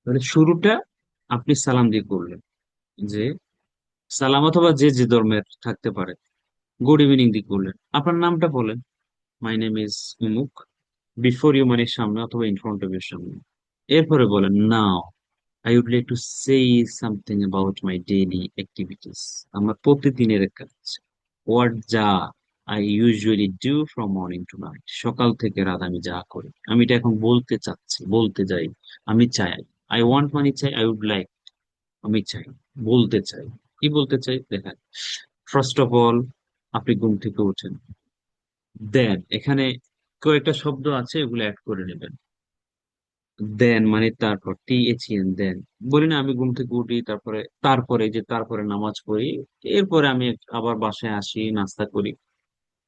মানে শুরুটা আপনি সালাম দিয়ে করলেন, যে সালাম, অথবা যে যে ধর্মের থাকতে পারে, গুড ইভিনিং দিয়ে করলেন, আপনার নামটা বলেন, মাই নেম ইজ উমুক, বিফোর ইউ মানে সামনে অথবা ইন ফ্রন্ট অফ ইউর সামনে। এরপরে বলেন, now I would like to say something about my daily activities. আমার প্রতিদিনের কাজ, হোয়াট, যা I usually do from morning to night, সকাল থেকে রাত আমি যা করি, আমি এটা এখন বলতে চাচ্ছি, বলতে যাই, আমি চাই। আই ওয়ান্ট মানে চাই, আই উড লাইক আমি চাই, বলতে চাই। কি বলতে চাই দেখেন, ফার্স্ট অফ অল আপনি ঘুম থেকে উঠেন, দেন এখানে কয়েকটা শব্দ আছে, এগুলো অ্যাড করে নেবেন। দেন মানে তারপর, THEN, দেন। বলি না আমি ঘুম থেকে উঠি, তারপরে তারপরে যে তারপরে নামাজ পড়ি, এরপরে আমি আবার বাসায় আসি, নাস্তা করি,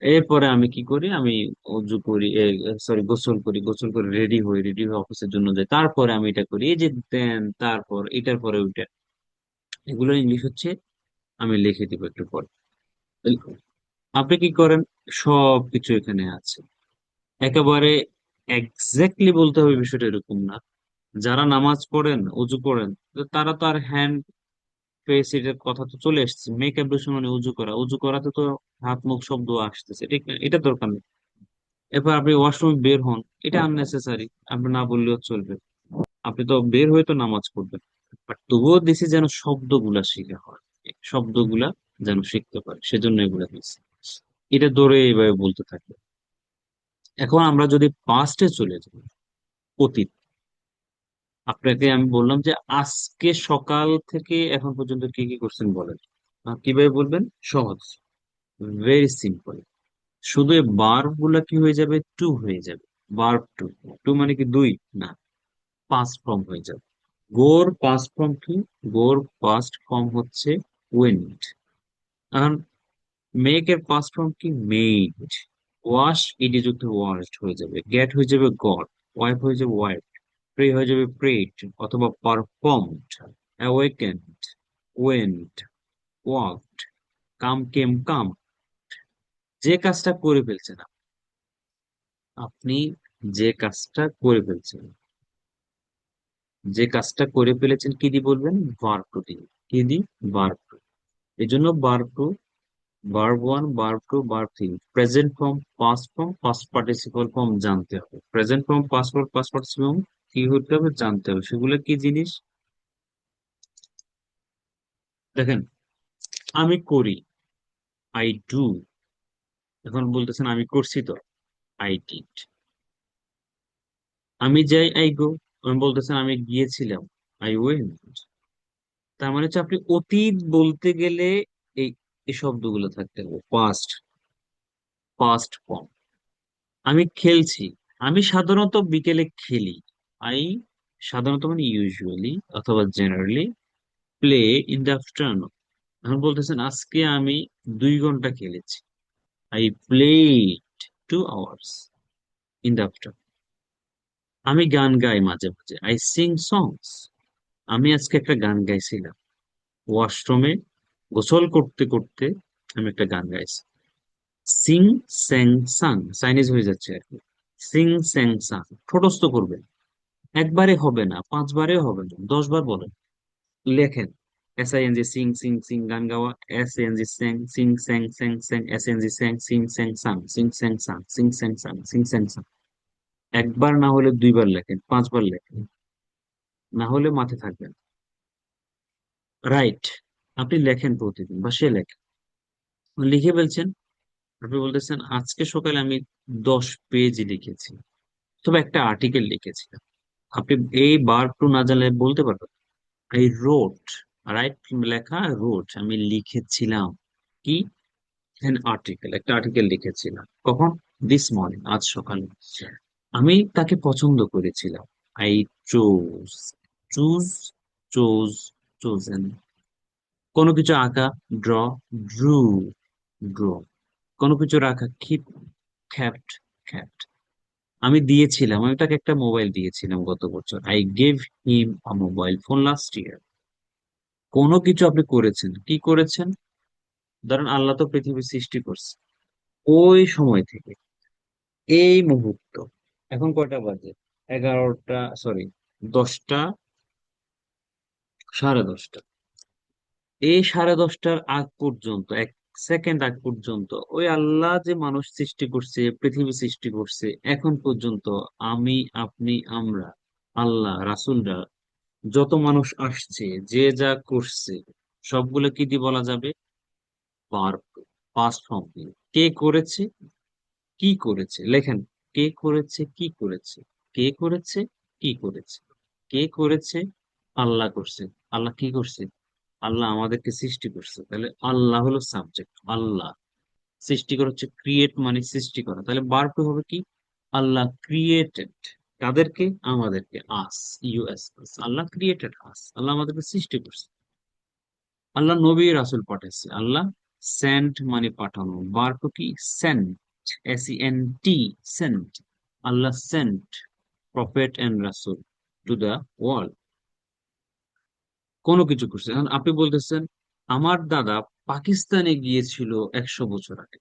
এরপরে আমি কি করি, আমি অজু করি, সরি গোসল করি, গোসল করে রেডি হই, রেডি হয়ে অফিসের জন্য যাই, তারপরে আমি এটা করি, এই যে দেন, তারপর এটার পরে ওইটা, এগুলো ইংলিশ হচ্ছে, আমি লিখে দিব একটু পরে। আপনি কি করেন, সবকিছু এখানে আছে, একেবারে এক্স্যাক্টলি বলতে হবে বিষয়টা এরকম না। যারা নামাজ পড়েন, অজু করেন, তো তারা তো আর হ্যান্ড ফেস, এটার কথা তো চলে আসছে, মেক অ্যাব্রেশন মানে উজু করা, উজু করাতে তো হাত মুখ শব্দ আসতেছে, ঠিক না? এটা দরকার নেই। এরপর আপনি ওয়াশরুমে বের হন, এটা আননেসেসারি, আপনি না বললেও চলবে, আপনি তো বের হয়ে তো নামাজ পড়বেন। বাট তবুও দিছি যেন শব্দগুলা শিখা হয়, শব্দগুলা যেন শিখতে পারে, সেজন্য এগুলা দিচ্ছি। এটা ধরে এইভাবে বলতে থাকবে। এখন আমরা যদি পাস্টে চলে যাই, অতীত, আপনাকে আমি বললাম যে আজকে সকাল থেকে এখন পর্যন্ত কি কি করছেন বলেন। কিভাবে বলবেন? সহজ, ভেরি সিম্পল। শুধু এই বার্ব গুলা কি হয়ে যাবে, টু হয়ে যাবে। বার্ব টু, টু মানে কি দুই না, পাস্ট ফর্ম হয়ে যাবে। গোর পাস্ট ফর্ম কি? গোর পাস্ট ফর্ম হচ্ছে ওয়েন্ট। এখন মেক এর পাস্ট ফর্ম কি? মেড। ওয়াশ ইডি যুক্ত ওয়াশড হয়ে যাবে, গেট হয়ে যাবে গট, ওয়াইপ হয়ে যাবে ওয়াইপ, প্রে হয়ে যাবে প্রেড অথবা পারফর্মড, অ্যাওয়েকেন্ড, ওয়েন্ট, ওয়াকড, কাম কেম কাম। যে কাজটা করে ফেলছেন আপনি, যে কাজটা করে ফেলছেন, যে কাজটা করে ফেলেছেন কি দিয়ে বলবেন? ভার্ব টু দিয়ে। কি দিয়ে? Verb two. এই জন্য verb two, verb one, verb two, verb three, present form, past form, past participle form জানতে হবে। Present form, past form, past participle কি হতে হবে জানতে হবে, সেগুলো কি জিনিস দেখেন। আমি করি, আই ডু। এখন বলতেছেন আমি করছি তো, আই ডিড। আমি যাই, আই গো। আমি বলতেছেন আমি গিয়েছিলাম, আই ওয়েন্ট। তার মানে হচ্ছে আপনি অতীত বলতে গেলে এই এই শব্দগুলো থাকতে হবে, পাস্ট, পাস্ট ফর্ম। আমি খেলছি, আমি সাধারণত বিকেলে খেলি, আই সাধারণত মানে ইউজুয়ালি অথবা generally play in the afternoon. এখন বলতেছেন আজকে আমি 2 ঘন্টা খেলেছি, I played 2 hours in the afternoon. আমি গান গাই মাঝে মাঝে, আই সিং সংস। আমি আজকে একটা গান গাইছিলাম, ওয়াশরুমে গোসল করতে করতে আমি একটা গান গাইছি। সিং, স্যাং, সাং, চাইনিজ হয়ে যাচ্ছে আর কি। সিং, স্যাং, সাং, ঠোঁটস্থ করবেন, একবারে হবে না, 5বারে হবে না, 10বার বলেন। লেখেন, SING, সিং সিং সিং গান গাওয়া, SANG স্যাং, সিং স্যাং স্যাং স্যাং, SANG স্যাং, সিং স্যাং সাং, সিং স্যাং সাং, সিং স্যাং সাং, সিং স্যাং সাং। একবার না হলে 2বার লেখেন, 5বার লেখেন, না হলে মাথায় থাকবেন। রাইট, আপনি লেখেন প্রতিদিন, বা সে লেখেন, লিখে ফেলছেন। আপনি বলতেছেন আজকে সকালে আমি 10 পেজ লিখেছি, তবে একটা আর্টিকেল লিখেছিলাম। আপনি এই বার টু না জানলে বলতে পারবেন, আই রোট, রাইট, লেখা, রোট আমি লিখেছিলাম, কি? an আর্টিকেল, একটা আর্টিকেল লিখেছিলাম, কখন? দিস মর্নিং, আজ সকালে। আমি তাকে পছন্দ করেছিলাম, I chose, choose, chose, chosen. কোনো কিছু আঁকা, ড্র, ড্রু, ড্র। কোনো কিছু রাখা, কিপ, ক্যাপ্ট, ক্যাপ্ট। আমি দিয়েছিলাম, আমি তাকে একটা মোবাইল দিয়েছিলাম গত বছর, I gave him a mobile phone last year. কোনো কিছু আপনি করেছেন, কি করেছেন? ধরেন আল্লাহ তো পৃথিবী সৃষ্টি করছে, ওই সময় থেকে এই মুহূর্ত, এখন কয়টা বাজে? 11টা, সরি, 10টা 10:30। এই 10:30টার আগ পর্যন্ত, 1 সেকেন্ড আগ পর্যন্ত, ওই আল্লাহ যে মানুষ সৃষ্টি করছে, পৃথিবী সৃষ্টি করছে, এখন পর্যন্ত আমি, আপনি, আমরা, আল্লাহ, রাসূলরা, যত মানুষ আসছে, যে যা করছে, সবগুলো কি দিয়ে বলা যাবে? ভার্ব, পাস্ট ফর্ম দিয়ে। কে করেছে, কি করেছে, লেখেন। কে করেছে, কি করেছে, কে করেছে, কি করেছে, কে করেছে, আল্লাহ করছে। আল্লাহ কি করছে? আল্লাহ আমাদেরকে সৃষ্টি করছে, তাহলে আল্লাহ হলো সাবজেক্ট। আল্লাহ সৃষ্টি করা হচ্ছে, ক্রিয়েট মানে সৃষ্টি করা, তাহলে বারটা হবে কি? আল্লাহ ক্রিয়েটেড। কাদেরকে? আমাদেরকে, আস, ইউএস। আল্লাহ ক্রিয়েটেড আস, আল্লাহ আমাদেরকে সৃষ্টি করছে। আল্লাহ নবী রাসূল পাঠাইছে। আল্লাহ সেন্ট মানে পাঠানো, বার্ব কি? Sent, SENT, sent. Allah sent prophet and রাসূল টু দা ওয়ার্ল্ড। কোনো কিছু করছে। এখন আপনি বলতেছেন আমার দাদা পাকিস্তানে গিয়েছিল 100 বছর আগে।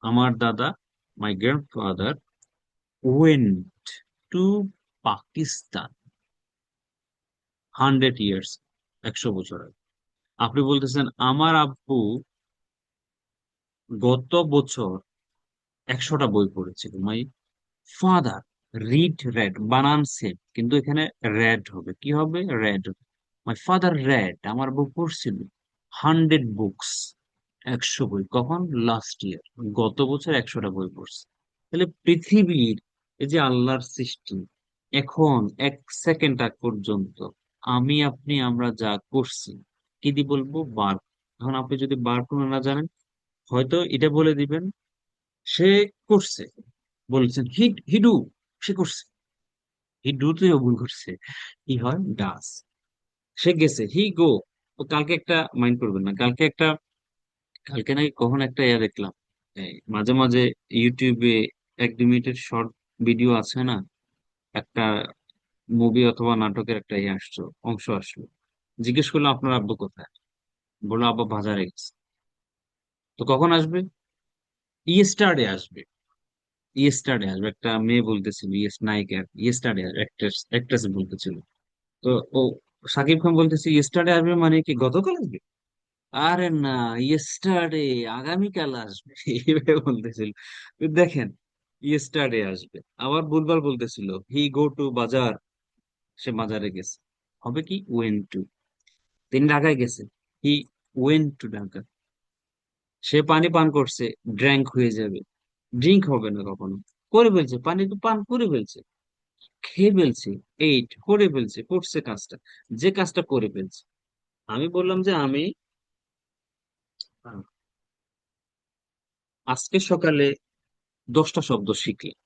আমার দাদা, my grandfather, went to Pakistan 100 years, 100 বছর আগে। আপনি বলতেছেন আমার আব্বু গত বছর 100টা বই পড়েছিল। মাই ফাদার রেড, বানান সেম, কিন্তু এখানে রেড হবে, কি হবে? রেড হবে। মাই ফাদার রেড, আমার বই পড়ছিল 100 বুকস, 100 বই। কখন? লাস্ট ইয়ার, গত বছর 100টা বই পড়ছে। তাহলে পৃথিবীর এই যে আল্লাহর সৃষ্টি, এখন 1 সেকেন্ড আগ পর্যন্ত আমি, আপনি, আমরা যা করছি, কি দিয়ে বলবো? বার। এখন আপনি যদি বার কোনো না জানেন, হয়তো এটা বলে দিবেন সে করছে, বলছেন হিডু, সে করছে। হিডু তো ভুল করছে, কি হয়? ডাস। সে গেছে, হি গো। ও কালকে একটা, মাইন্ড করবেন না, কালকে নাকি কখন একটা ইয়া দেখলাম, এই মাঝে মাঝে ইউটিউবে 1-2 মিনিটের শর্ট ভিডিও আছে না, একটা মুভি অথবা নাটকের একটা ইয়ে আসছো, অংশ আসলো। জিজ্ঞেস করলো আপনার আব্বু কোথায়? বললো আব্বা বাজারে গেছে। তো কখন আসবে? ইয়েস্টারডে আসবে। ইয়েস্টারডে আসবে, একটা মেয়ে বলতেছিল, নায়িকা, ইয়েস্টারডে অ্যাক্ট্রেস, বলতেছিল। তো ও, সাকিব খান বলতেছে ইয়েস্টারডে আসবে মানে কি গতকাল আসবে? আরে না, ইয়েস্টারডে আগামীকাল আসবে, এইভাবে বলতেছিল। তো দেখেন, ইয়েস্টারডে আসবে। আবার বুধবার বলতেছিল হি গো টু বাজার, সে বাজারে গেছে। হবে কি? Went to. তিনি ঢাকায় গেছে, হি ওয়েন টু ঢাকা। সে পানি পান করছে, ড্র্যাঙ্ক হয়ে যাবে, ড্রিঙ্ক হবে না কখনো। করে ফেলছে, পানি তো পান করে ফেলছে, খেয়ে ফেলছে, এইট করে ফেলছে, করছে কাজটা, যে কাজটা করে ফেলছে। আমি বললাম যে আমি আহ, আজকে সকালে 10টা শব্দ শিখলাম।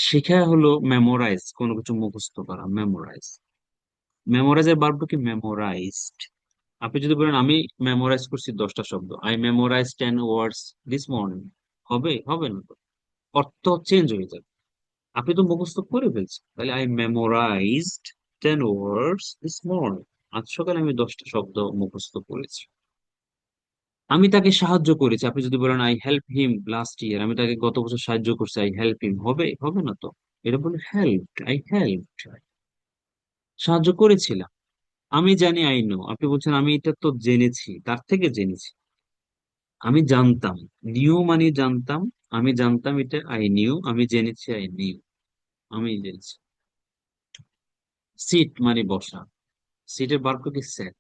শেখা হলো মেমোরাইজ, কোনো কিছু মুখস্থ করা, মেমোরাইজ। মেমোরাইজের বার্ব কি? মেমোরাইজড। আপনি যদি বলেন আমি মেমোরাইজ করছি 10টা শব্দ, I memorise 10 words this morning, হবে? হবে না তো, অর্থ চেঞ্জ হয়ে যাবে। আপনি তো মুখস্থ করে ফেলছেন, তাহলে I memorised 10 words this morning, আজ সকালে আমি 10টা শব্দ মুখস্থ করেছি। আমি তাকে সাহায্য করেছি। আপনি যদি বলেন I help him last year, আমি তাকে গত বছর সাহায্য করছি, আই হেল্প হিম, হবে? হবে না তো। এটা বলে হেল্প, আই হেল্প, সাহায্য করেছিলাম। আমি জানি, আই নো। আপনি বলছেন আমি এটা তো জেনেছি, তার থেকে জেনেছি। আমি জানতাম, নিউ মানে জানতাম, আমি জানতাম এটা, আই নিউ। আমি জেনেছি, আই নিউ, আমি জেনেছি। সিট মানে বসা, সিটের বার্ব কি? সেট।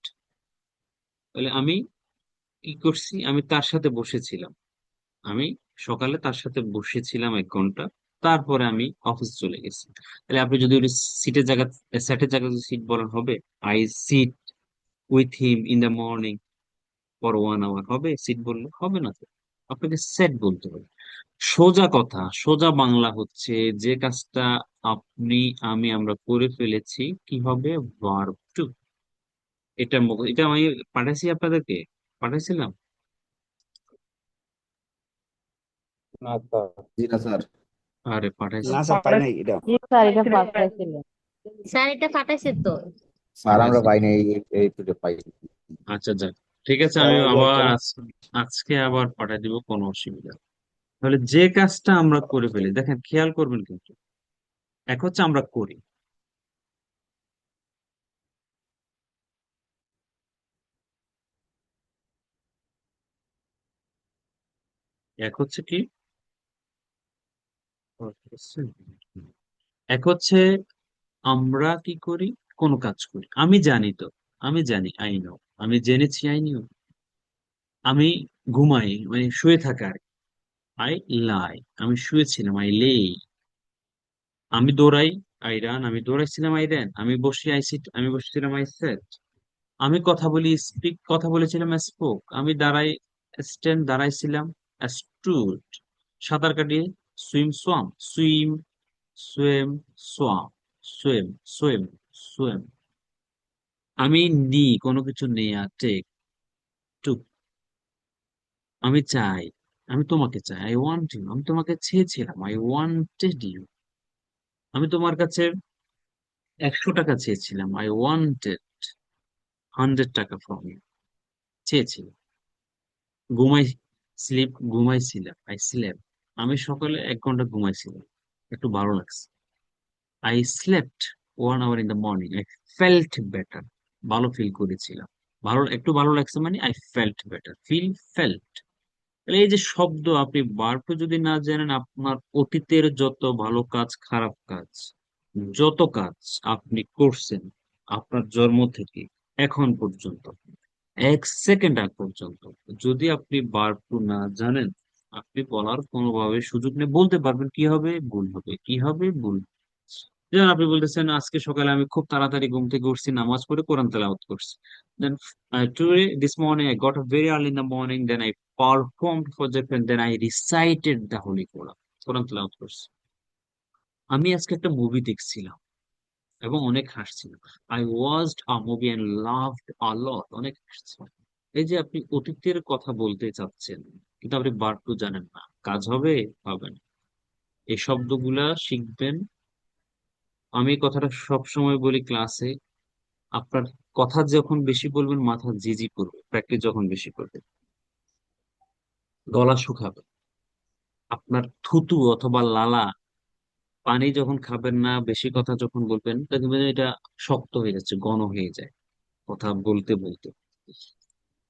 তাহলে আমি কি করছি? আমি তার সাথে বসেছিলাম। আমি সকালে তার সাথে বসেছিলাম 1 ঘন্টা, তারপরে আমি অফিস চলে গেছি। তাহলে আপনি যদি ওই সিটের জায়গা, সেটের জায়গায় যদি সিট বলেন, হবে I sit with him in the morning for 1 hour, হবে সিট বললে? হবে না তো, আপনাকে সেট বলতে হবে। সোজা কথা, সোজা বাংলা হচ্ছে যে কাজটা আপনি, আমি, আমরা করে ফেলেছি, কি হবে? Verb two. এটা আমি পাঠাইছি আপনাদেরকে, পাঠাইছিলাম। না স্যার। জি না স্যার। আরে পাঠাইছি। না স্যার, পাই নাই এটা। জি স্যার, এটা পাঠাইছিলেন। স্যার এটা পাঠাইছে তো। স্যার আমরা পাঠাইছি। পাই নাই, এই তো পাই। আচ্ছা, যাক, ঠিক আছে, আমি তাহলে আবার একটা আজকে আবার পাঠিয়ে দিব, কোনো অসুবিধা নেই। তাহলে যে কাজটা আমরা করে ফেলি, দেখেন খেয়াল করবেন কিন্তু, এক হচ্ছে আমরা করি, এক হচ্ছে কি? এক হচ্ছে আমরা কি করি, কোন কাজ করি, আমি জানি তো, আমি জানি, আই নো, আমি জেনেছি, আই নিউ। আমি ঘুমাই, মানে শুয়ে থাকা, আই লাই, আমি শুয়েছিলাম, আই লে। আমি দৌড়াই, আই রান, আমি দৌড়াইছিলাম, আই র্যান। আমি বসি, আই সিট, আমি বসেছিলাম, আই সেট। আমি কথা বলি, স্পিক, কথা বলেছিলাম, স্পোক। আমি দাঁড়াই, স্ট্যান্ড, দাঁড়াইছিলাম, স্টুড। সাঁতার কাটি, swim, swamp, swim, Soyem, swamp, Soyem, Soyem, Soyem. আমি নি, কোনো কিছু নেয়া, টেক, টুক। আমি চাই, আমি তোমাকে চাই, আই ওয়ান্ট ইউ, আমি তোমাকে চেয়েছিলাম, আই ওয়ান্টেড ইউ। আমি তোমার কাছে 100 টাকা চেয়েছিলাম, আই ওয়ান্টেড 100 টাকা ফ্রম ইউ, চেয়েছিলাম। ঘুমাই, স্লিপ, ঘুমাইছিলাম, আই স্লেপ। আমি সকালে 1 ঘন্টা ঘুমাইছিলাম, একটু ভালো লাগছে, I slept 1 hour in the morning, I felt better, ভালো ফিল করেছিলাম। ভালো, একটু ভালো লাগছে, মানে I felt better, feel, felt. তাহলে এই যে শব্দ, আপনি বারপু যদি না জানেন, আপনার অতীতের যত ভালো কাজ, খারাপ কাজ, যত কাজ আপনি করছেন আপনার জন্ম থেকে এখন পর্যন্ত, 1 সেকেন্ড আগ পর্যন্ত, যদি আপনি বারপু না জানেন, আপনি বলার কোনোভাবে সুযোগ নেই। বলতে পারবেন কি হবে, ভুল হবে, কি হবে, ভুল। যেমন আপনি বলতেছেন, আজকে সকালে আমি খুব তাড়াতাড়ি ঘুম থেকে উঠছি, নামাজ পড়ে কোরআন তেলাওয়াত করছি। Then today, this morning, I got up very early in the morning. Then I performed for Japan. Then I recited the Holy Quran. কোরআন তেলাওয়াত করছি। আমি আজকে একটা মুভি দেখছিলাম এবং অনেক হাসছিলাম। I watched a movie and laughed a lot. অনেক হাসছিলাম। এই যে আপনি অতীতের কথা বলতে চাচ্ছেন, কিন্তু আপনি বারটু জানেন না, কাজ হবে, হবে না। এই শব্দগুলা শিখবেন। আমি এই কথাটা সব সময় বলি ক্লাসে, আপনার কথা যখন বেশি বলবেন, মাথা জিজি করবে, প্র্যাকটিস যখন বেশি করবে, গলা শুকাবে। আপনার থুতু অথবা লালা, পানি যখন খাবেন না, বেশি কথা যখন বলবেন, দেখবেন এটা শক্ত হয়ে যাচ্ছে, ঘন হয়ে যায় কথা বলতে বলতে।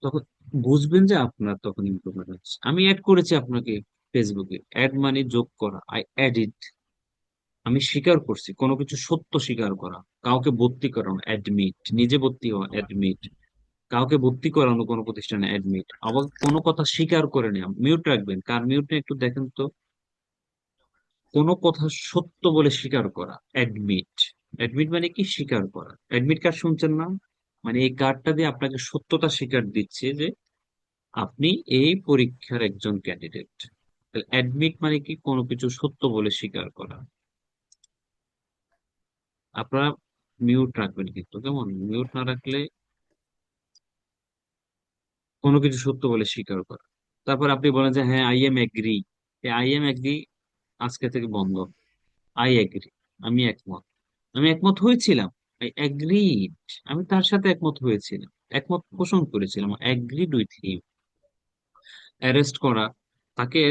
তখন বুঝবেন যে আপনার তখন ইমপ্রুভমেন্ট হচ্ছে। আমি অ্যাড করেছি আপনাকে ফেসবুকে, অ্যাড মানে যোগ করা, আই অ্যাড ইট। আমি স্বীকার করছি, কোনো কিছু সত্য স্বীকার করা, কাউকে ভর্তি করানো, অ্যাডমিট, নিজে ভর্তি হওয়া, অ্যাডমিট, কাউকে ভর্তি করানো কোনো প্রতিষ্ঠানে, অ্যাডমিট। আবার কোনো কথা স্বীকার করে নেওয়া, মিউট রাখবেন, কার মিউট একটু দেখেন তো। কোনো কথা সত্য বলে স্বীকার করা, অ্যাডমিট। অ্যাডমিট মানে কি, স্বীকার করা। অ্যাডমিট কার্ড শুনছেন না? মানে এই কার্ডটা দিয়ে আপনাকে সত্যতা স্বীকার দিচ্ছে যে আপনি এই পরীক্ষার একজন ক্যান্ডিডেট। অ্যাডমিট মানে কি, কোনো কিছু সত্য বলে স্বীকার করা। আপনারা মিউট রাখবেন কিন্তু, কেমন, মিউট না রাখলে, কোনো কিছু সত্য বলে স্বীকার করা। তারপর আপনি বলেন যে হ্যাঁ, I am agree. I am agree আজকে থেকে বন্ধ। আই এগ্রি, আমি একমত, আমি একমত হয়েছিলাম, আই এগ্রিড, আমি তার সাথে একমত হয়েছিলাম, একমত পোষণ করেছিলাম, এগ্রিড উইথ হিম। অ্যারেস্ট করা, তাকে,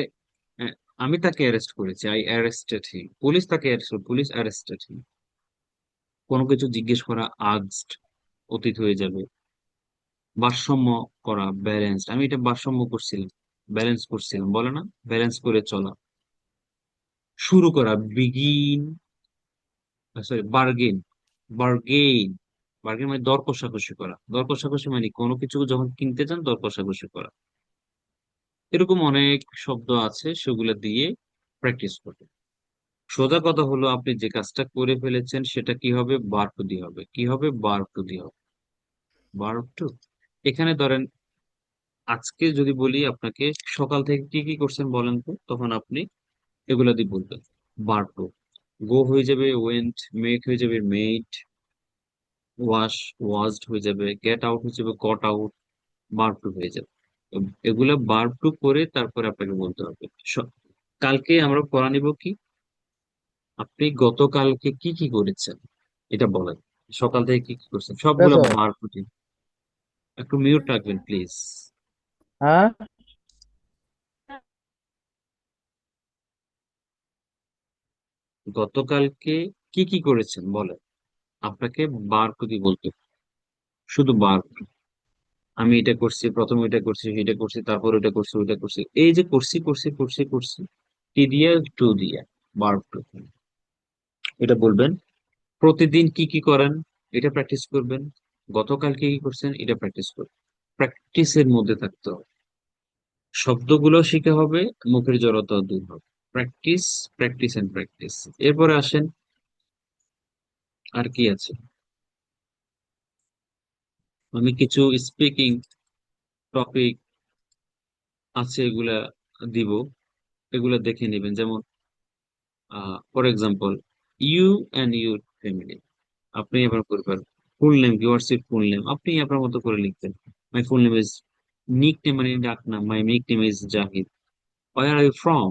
আহ, আমি তাকে অ্যারেস্ট করেছি, আই অ্যারেস্টেড হিম। পুলিশ তাকে অ্যারেস্ট, পুলিশ অ্যারেস্টেড হিম। কোনো কিছু জিজ্ঞেস করা, আস্কড, অতীত হয়ে যাবে। ভারসাম্য করা, ব্যালেন্স, আমি এটা ভারসাম্য করছিলাম, ব্যালেন্স করছিলাম, বলে না, ব্যালেন্স করে চলা। শুরু করা, begin, sorry, bargain, bargain. Bargain মানে দর কষাকষি করা, দর কষাকষি মানে কোনো কিছু যখন কিনতে চান, দর কষাকষি করা। এরকম অনেক শব্দ আছে, সেগুলো দিয়ে প্র্যাকটিস করবে। সোজা কথা হলো, আপনি যে কাজটা করে ফেলেছেন সেটা কি হবে, বার টু দিয়ে হবে, কি হবে, বার টু দিয়ে হবে, বার টু। এখানে ধরেন, আজকে যদি বলি আপনাকে, সকাল থেকে কি কি করছেন বলেন তো, তখন আপনি এগুলা দিয়ে বলবেন, বার টু। গো হয়ে যাবে ওয়েন্ট, মেক হয়ে যাবে মেড, ওয়াশ, ওয়াশড হয়ে যাবে, গেট আউট হয়ে যাবে গট আউট, বার টু হয়ে যাবে। তো এগুলা বার টু করে তারপরে আপনাকে বলতে হবে। কালকে আমরা পড়া নিব কি, আপনি গতকালকে কি কি করেছেন এটা বলেন, সকাল থেকে কি কি করছেন, সবগুলা বুঝেছো? বার টু। একটু মিউট রাখবেন প্লিজ। হ্যাঁ, গতকালকে কি কি করেছেন বলেন, আপনাকে বার টু দিয়ে বলতে হবে, শুধু বার টু। আমি এটা করছি, প্রথমে এটা করছি, এটা করছি, তারপর ওইটা করছি, ওইটা করছি, এই যে করছি করছি করছি করছি, টি দিয়ে টু দিয়ে, ভার্ব টু, এটা বলবেন। প্রতিদিন কি কি করেন, এটা প্র্যাকটিস করবেন। গতকাল কি কি করছেন, এটা প্র্যাকটিস করবেন। প্র্যাকটিসের মধ্যে থাকতে হবে, শব্দগুলো শিখে হবে, মুখের জড়তা দূর হবে। Practice, practice and practice. এরপরে আসেন, আর কি আছে, আমি কিছু স্পিকিং টপিক আছে, এগুলা দিব, এগুলা দেখে নেবেন। যেমন for example, you and your family. আপনি আপনার পরিবার, ফুল নেম কি, হোয়াটস ইউর ফুল নেম, আপনি আপনার মতো করে লিখবেন। My full name is, nickname মানে ডাকনাম, my nickname is Zahid. Where are you from?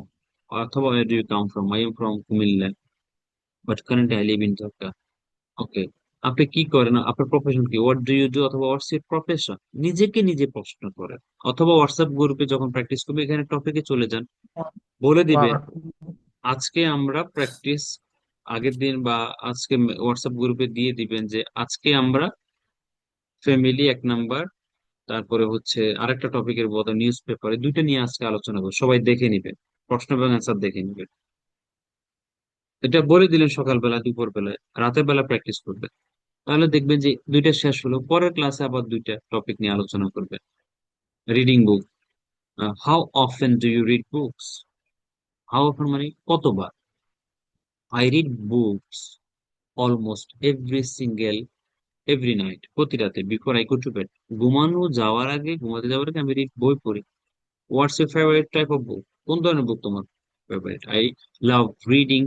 অথবা where do you come from? I am from Comilla, but currently I live in Dhaka. ওকে, আপনি কি করেন, আপনার প্রফেশন কি, হোয়াট ডু ইউ ডু, অথবা what's your profession, নিজেকে নিজে প্রশ্ন করেন। অথবা হোয়াটসঅ্যাপ গ্রুপে যখন প্র্যাকটিস করবে, এখানে টপিকে চলে যান, বলে দিবেন আজকে আমরা প্র্যাকটিস, আগের দিন বা আজকে হোয়াটসঅ্যাপ গ্রুপে দিয়ে দিবেন যে আজকে আমরা ফ্যামিলি এক নাম্বার, তারপরে হচ্ছে আরেকটা টপিকের বদল নিউজ পেপারে, দুইটা নিয়ে আজকে আলোচনা করবো, সবাই দেখে নিবেন, প্রশ্ন এবং অ্যান্সার দেখে নিবেন। এটা বলে দিলেন সকালবেলা, দুপুর বেলায়, রাতের বেলা প্র্যাকটিস করবেন। তাহলে দেখবেন যে দুইটা শেষ হলো, পরের ক্লাসে আবার দুইটা টপিক নিয়ে আলোচনা করবেন। Reading book, how often do you read books, how often মানে কতবার। I read books almost every night, প্রতি রাতে, before I go to bed, ঘুমাতে যাওয়ার আগে আমি রিড, বই পড়ি। What's your favourite type of book, কোন ধরনের বুক তোমার favourite. I love reading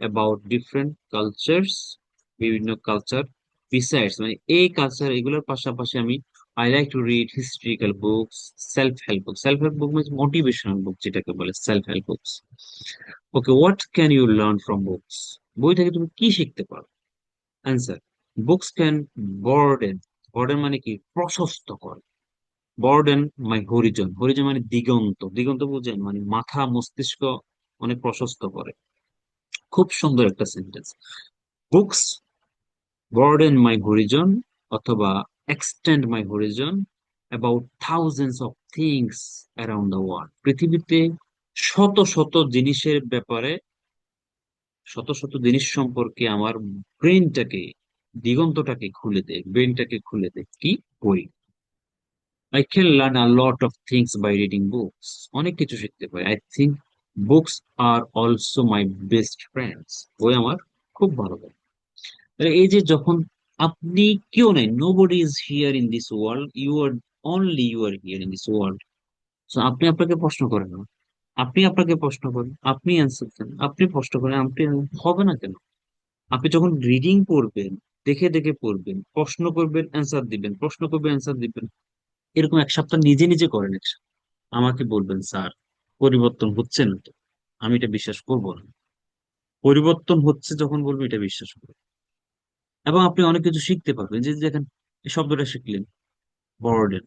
about different cultures, বিভিন্ন কালচার, বিসাইডস মানে এই কালচার, এগুলোর পাশাপাশি আমি I like to read historical books, self help book মানে মোটিভেশনাল বুক, যেটাকে বলে self help books. Okay, what can you learn from books, বই থেকে তুমি কি শিখতে পারো। Answer, books can broaden, broaden মানে কি, প্রশস্ত করে। বর্ডেন মাই হরিজন, হরিজন মানে দিগন্ত, দিগন্ত বুঝেন, মানে মাথা মস্তিষ্ক অনেক প্রশস্ত করে। খুব সুন্দর একটা sentence. Books broaden my horizon অথবা extend my horizon about thousands of things around the world, পৃথিবীতে শত শত জিনিসের ব্যাপারে, শত শত জিনিস সম্পর্কে আমার ব্রেনটাকে, দিগন্তটাকে খুলে দেয়, ব্রেনটাকে খুলে দেয় কি, বই। I can learn a lot of things by reading books, অনেক কিছু শিখতে পারি। I think books are also my best friends, বই আমার খুব ভালো লাগে। তাহলে এই যে যখন আপনি, কেউ নাই, nobody is here in this world, you are only, you are here in this world. So আপনি আপনাকে প্রশ্ন করেন না, আপনি আপনাকে প্রশ্ন করেন, আপনি অ্যান্সার দেন, আপনি প্রশ্ন করেন, আপনি হবে না কেন। আপনি যখন রিডিং পড়বেন, দেখে দেখে পড়বেন, প্রশ্ন করবেন অ্যান্সার দিবেন, প্রশ্ন করবেন অ্যান্সার দিবেন, এরকম এক সপ্তাহ নিজে নিজে করেন, আমাকে বলবেন স্যার পরিবর্তন হচ্ছে না তো, আমি এটা বিশ্বাস করবো না। পরিবর্তন হচ্ছে যখন বলবো, এটা বিশ্বাস করবো। এবং আপনি অনেক কিছু শিখতে পারবেন, যে দেখেন এই শব্দটা শিখলেন, বর্ডেন,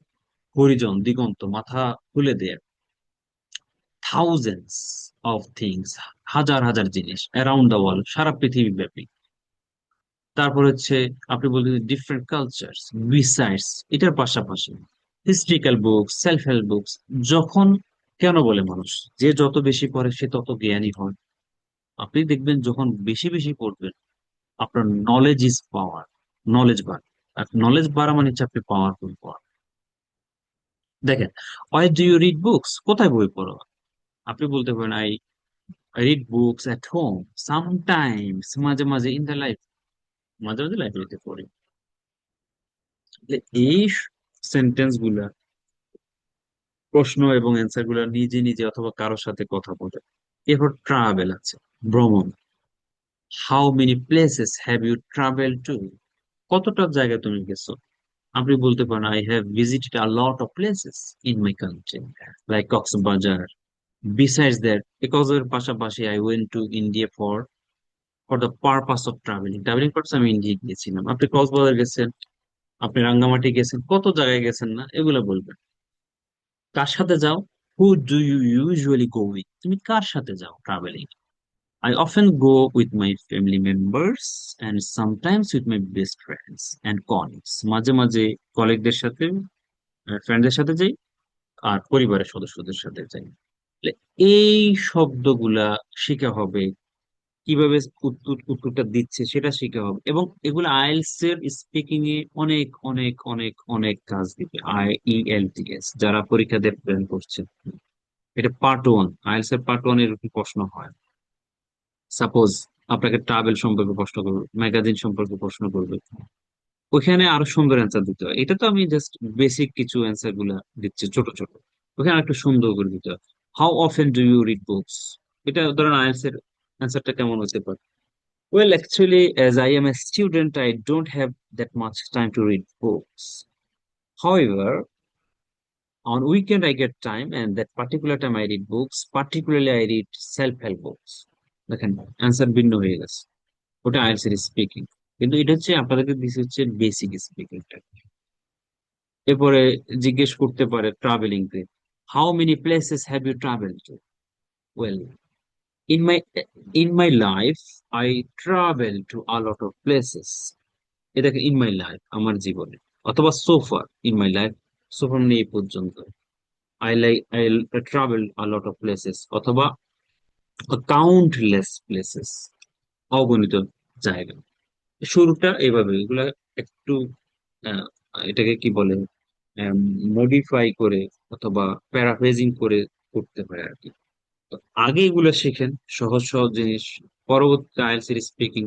হরিজন, দিগন্ত, মাথা খুলে দেয়া, থাউজেন্ডস অফ থিংস, হাজার হাজার জিনিস, অ্যারাউন্ড দ্য ওয়ার্ল্ড, সারা পৃথিবী ব্যাপী। তারপর হচ্ছে আপনি বলতে ডিফারেন্ট কালচার্স, বিসাইডস, এটার পাশাপাশি historical books, self help books. যখন, কেন বলে মানুষ, যে যত বেশি পড়ে সে তত জ্ঞানী হয়। আপনি দেখবেন যখন বেশি বেশি পড়বেন, আপনার নলেজ ইজ পাওয়ার, নলেজ বাড়ে। আর নলেজ বাড়া মানে হচ্ছে আপনি পাওয়ারফুল পাওয়ার। দেখেন, why do you read books, কোথায় বই পড়ো। আপনি বলতে পারেন I read books at home, sometimes, মাঝে মাঝে, ইন দ্য লাইফ, মাঝে মাঝে লাইব্রেরিতে পড়ি। তাহলে এই সেন্টেন্স গুলা, প্রশ্ন এবং অ্যান্সার গুলা নিজে নিজে অথবা কারোর সাথে কথা বলে। এরপর ট্রাভেল আছে, ভ্রমণ। How many places have you travel to, কতটা জায়গায় তুমি গেছো। আপনি বলতে পারেন I have visited a lot of places in my country, like Cox's Bazar. Besides that, because এর পাশাপাশি I went to India for the purpose of traveling. Travelling purpose আমি ইন্ডিয়া গিয়েছিলাম। আপনি কক্সবাজার গেছেন, আপনি রাঙ্গামাটি গেছেন, কত জায়গায় গেছেন না, এগুলো বলবেন। কার সাথে যাও, who do you usually go with, তুমি কার সাথে যাও travelling. I often go with my family members and sometimes with my best friends and colleagues. মাঝে মাঝে কলিগদের সাথে ফ্রেন্ডদের সাথে যাই আর পরিবারের সদস্যদের সাথে যাই। তাহলে এই শব্দগুলা শেখা হবে, কিভাবে উত্তরটা দিচ্ছে সেটা শেখা হবে, এবং এগুলো আইএলটিএস এর স্পিকিং এ অনেক অনেক অনেক অনেক কাজ দিবে। IELTS যারা পরীক্ষা দিয়ে প্ল্যান করছে, এটা পার্ট 1। আইএলটিএস এর পার্ট 1 এরকম প্রশ্ন হয়। সাপোজ আপনাকে ট্রাভেল সম্পর্কে প্রশ্ন করবে, ম্যাগাজিন সম্পর্কে প্রশ্ন করবে, ওখানে আরো সুন্দর অ্যান্সার দিতে হয়। এটা তো আমি জাস্ট বেসিক কিছু অ্যান্সার গুলা দিচ্ছি ছোট ছোট, ওখানে একটু সুন্দর করে দিতে হয়। How often do you read books, এটা ধরেন আইএলটিএস এর অ্যান্সারটা কেমন হতে পারে? Well, actually, as I am a student, I don't have that much time to read books. However, on weekend I get time, and that particular time I read books. Particularly, I read self-help books. দেখেন answer ভিন্ন হয়ে গেছে, ওটা IELTS এর speaking, কিন্তু এটা হচ্ছে আপনাদেরকে দিচ্ছে হচ্ছে বেসিক স্পিকিংটা। এরপরে জিজ্ঞেস করতে পারে ট্রাভেলিং তে, how many places have you travel to? Well, in my in my life I travel to a lot of places। এটাকে ইন মাই লাইফ, আমার জীবনে, অথবা সোফার ইন মাই লাইফ, সোফার মানে এই পর্যন্ত। I travel a lot of places, অথবা কাউন্টলেস প্লেসেস, অগণিত জায়গা। শুরুটা এইভাবে, এগুলা একটু আহ, এটাকে কি বলে, মডিফাই করে অথবা প্যারাফ্রেজিং করে করতে হয় আর কি। তো আগে এগুলো শিখেন, সহজ সহজ জিনিস, পরবর্তী আইএলটিএস এর স্পিকিং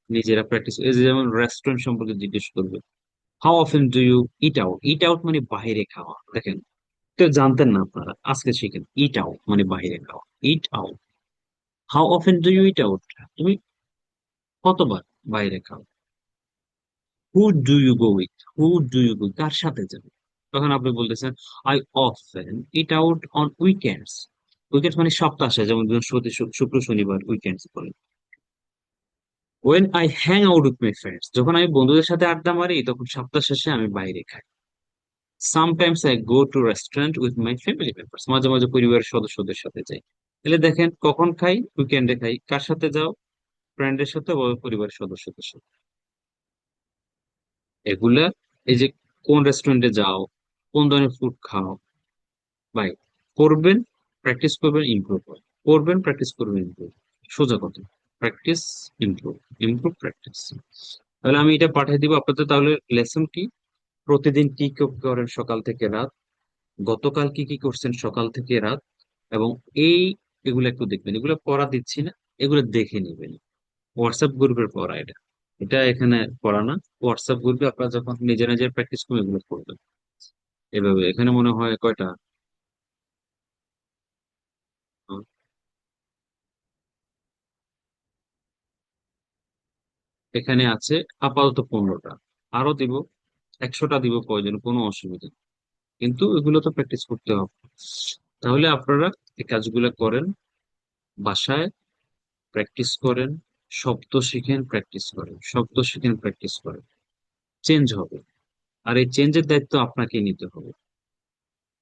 নিজেরা প্র্যাকটিস। এই যে যেমন রেস্টুরেন্ট সম্পর্কে জিজ্ঞেস করবে, how often do you eat out? Eat out মানে বাইরে খাওয়া। দেখেন, তো জানতেন না আপনারা, আজকে শিখেন। ইট আউট মানে বাইরে খাওয়া, eat out. How often do you eat out, তুমি কতবার বাইরে খাও? Who do you go with, who do you go, কার সাথে যাবে? তখন আপনি বলতেছেন, I often eat out on weekends. Weekends মানে সপ্তাহে, যেমন বৃহস্পতি শুক্র শনিবার উইকেন্ডস বলে। When I hang out with my friends, যখন আমি বন্ধুদের সাথে আড্ডা মারি তখন সপ্তাহ শেষে আমি বাইরে খাই। Sometimes I go two restaurant with my family members, মাঝে মাঝে পরিবারের সদস্যদের সাথে যাই। তাহলে দেখেন কখন খাই, উইকেন্ডে খাই। কার সাথে যাও? ফ্রেন্ডের সাথে বা পরিবারের সদস্যদের সাথে। এগুলা, এই যে কোন রেস্টুরেন্টে যাও, কোন ধরনের ফুড খাও, ভাই করবেন, প্র্যাকটিস করবেন, ইমপ্রুভ করবেন, করবেন, প্র্যাকটিস করবেন, ইমপ্রুভ। সোজা কথা, প্র্যাকটিস, ইমপ্রুভ, ইমপ্রুভ, প্র্যাকটিস। তাহলে আমি এটা পাঠিয়ে দিব আপনাদের। তাহলে লেসন কি, প্রতিদিন কি কি করেন সকাল থেকে রাত, গতকাল কি কি করছেন সকাল থেকে রাত, এবং এই এগুলো একটু দেখবেন। এগুলো পড়া দিচ্ছি না, এগুলো দেখে নেবেন। হোয়াটসঅ্যাপ গ্রুপের পড়া এটা, এটা এখানে পড়া না। হোয়াটসঅ্যাপ গ্রুপে আপনারা যখন নিজে নিজের প্র্যাকটিস করবেন এগুলো করবেন। এভাবে এখানে মনে হয় কয়টা, আহ, এখানে আছে আপাতত 15টা। আরো দিব, 100টা দিব, প্রয়োজন কোনো অসুবিধা নেই। কিন্তু এগুলো তো প্র্যাকটিস করতে হবে। তাহলে আপনারা এই কাজগুলো করেন, বাসায় প্র্যাকটিস করেন, শব্দ শিখেন, প্র্যাকটিস করেন, শব্দ শিখেন, প্র্যাকটিস করেন। চেঞ্জ হবে, আর এই চেঞ্জের দায়িত্ব আপনাকে নিতে হবে,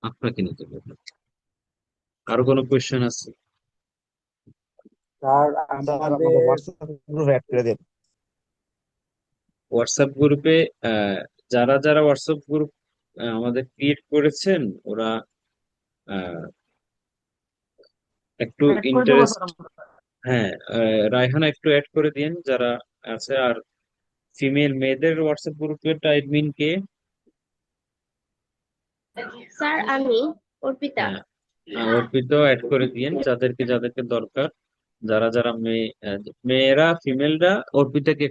আপনাকে নিতে হবে। কারো কোনো কোয়েশ্চেন আছে? স্যার আমাদের হোয়াটসঅ্যাপ গ্রুপে অ্যাড করে দেন। হোয়াটসঅ্যাপ গ্রুপে যারা যারা হোয়াটসঅ্যাপ গ্রুপ আমাদের ক্রিয়েট করেছেন, ওরা আহ, একটু Add করে দেবো ইন্টারেস্ট, স্যার আমরা। হ্যাঁ, রায়হানা একটু অ্যাড করে দিন যারা আছে। আর ফিমেল মেয়েদের হোয়াটসঅ্যাপ গ্রুপের অ্যাডমিন কে? স্যার আমি অর্পিতা। হ্যাঁ, অর্পিত অ্যাড করে দিন যাদেরকে যাদেরকে দরকার। যারা যারা মেয়েরা, ফিমেলরা অর্পিতাকে